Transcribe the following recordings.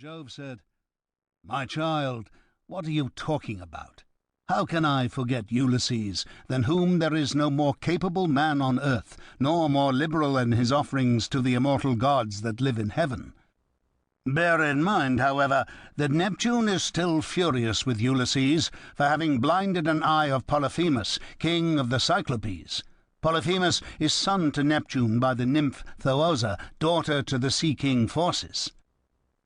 Jove said, "My child, what are you talking about? How can I forget Ulysses, than whom there is no more capable man on earth, nor more liberal in his offerings to the immortal gods that live in heaven? Bear in mind, however, that Neptune is still furious with Ulysses for having blinded an eye of Polyphemus, king of the Cyclopes. Polyphemus is son to Neptune by the nymph Thoosa, daughter to the sea king Phorcys.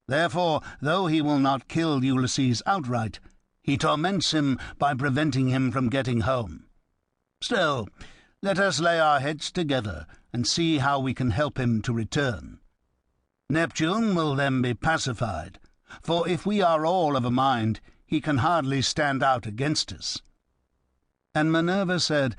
Therefore, though he will not kill Ulysses outright, he torments him by preventing him from getting home. Still, let us lay our heads together and see how we can help him to return. Neptune will then be pacified, for if we are all of a mind, he can hardly stand out against us." And Minerva said,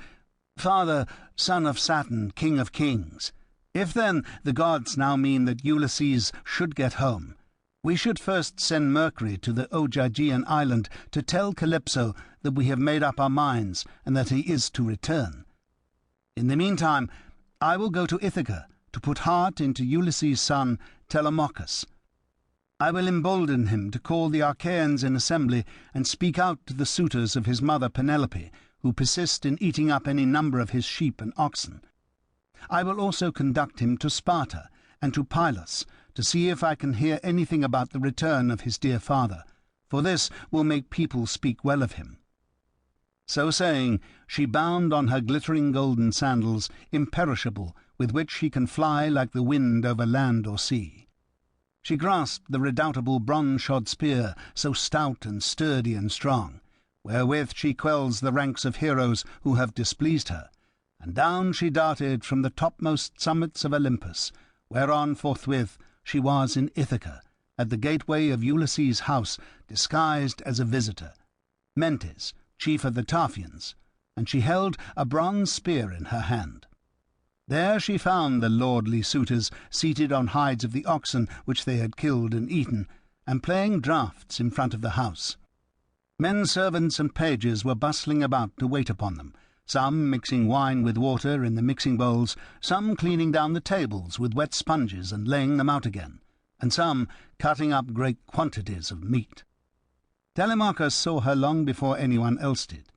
"Father, son of Saturn, king of kings, if then the gods now mean that Ulysses should get home, we should first send Mercury to the Ogygian island to tell Calypso that we have made up our minds and that he is to return. In the meantime, I will go to Ithaca to put heart into Ulysses' son Telemachus. I will embolden him to call the Achaeans in assembly and speak out to the suitors of his mother Penelope, who persist in eating up any number of his sheep and oxen. I will also conduct him to Sparta and to Pylos, to see if I can hear anything about the return of his dear father, for this will make people speak well of him." So saying, she bound on her glittering golden sandals, imperishable, with which she can fly like the wind over land or sea. She grasped the redoubtable bronze-shod spear, so stout and sturdy and strong, wherewith she quells the ranks of heroes who have displeased her, and down she darted from the topmost summits of Olympus, whereon forthwith she was in Ithaca, at the gateway of Ulysses' house, disguised as a visitor, Mentes, chief of the Taphians, and she held a bronze spear in her hand. There she found the lordly suitors seated on hides of the oxen which they had killed and eaten, and playing draughts in front of the house. Men servants and pages were bustling about to wait upon them, some mixing wine with water in the mixing bowls, some cleaning down the tables with wet sponges and laying them out again, and some cutting up great quantities of meat. Telemachus saw her long before anyone else did.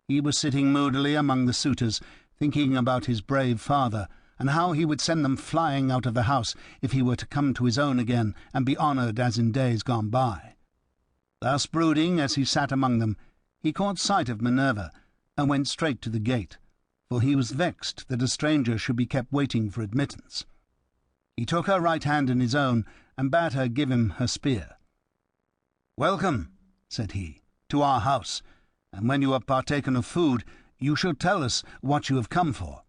He was sitting moodily among the suitors, thinking about his brave father, and how he would send them flying out of the house if he were to come to his own again and be honoured as in days gone by. Thus brooding as he sat among them, he caught sight of Minerva, and went straight to the gate, for he was vexed that a stranger should be kept waiting for admittance. He took her right hand in his own, and bade her give him her spear. "Welcome," said he, "to our house, and when you have partaken of food, you shall tell us what you have come for."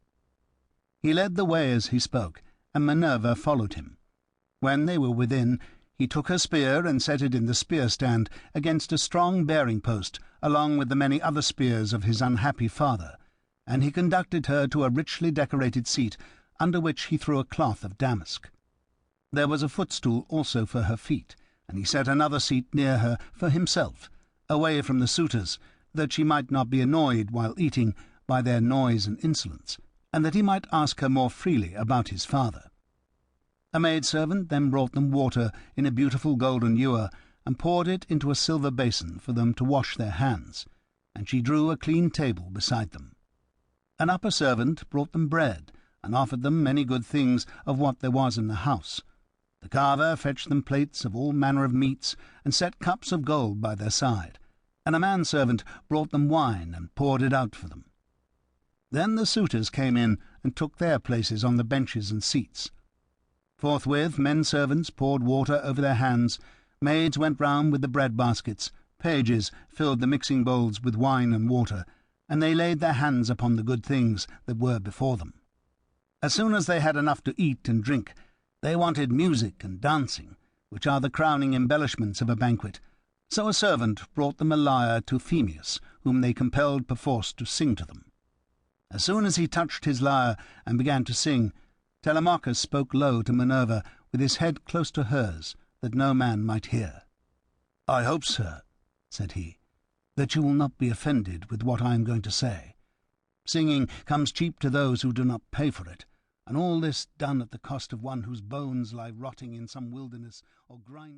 He led the way as he spoke, and Minerva followed him. When they were within, he took her spear and set it in the spear-stand against a strong bearing-post, along with the many other spears of his unhappy father, and he conducted her to a richly decorated seat, under which he threw a cloth of damask. There was a footstool also for her feet, and he set another seat near her for himself, away from the suitors, that she might not be annoyed while eating by their noise and insolence, and that he might ask her more freely about his father. A maidservant then brought them water in a beautiful golden ewer, and poured it into a silver basin for them to wash their hands, and she drew a clean table beside them. An upper servant brought them bread, and offered them many good things of what there was in the house. The carver fetched them plates of all manner of meats, and set cups of gold by their side, and a manservant brought them wine and poured it out for them. Then the suitors came in and took their places on the benches and seats. Forthwith men-servants poured water over their hands, maids went round with the bread-baskets, pages filled the mixing bowls with wine and water, and they laid their hands upon the good things that were before them. As soon as they had enough to eat and drink, they wanted music and dancing, which are the crowning embellishments of a banquet. So a servant brought them a lyre to Phemius, whom they compelled perforce to sing to them. As soon as he touched his lyre and began to sing, Telemachus spoke low to Minerva, with his head close to hers, that no man might hear. "I hope, sir," said he, "that you will not be offended with what I am going to say. Singing comes cheap to those who do not pay for it, and all this done at the cost of one whose bones lie rotting in some wilderness or grind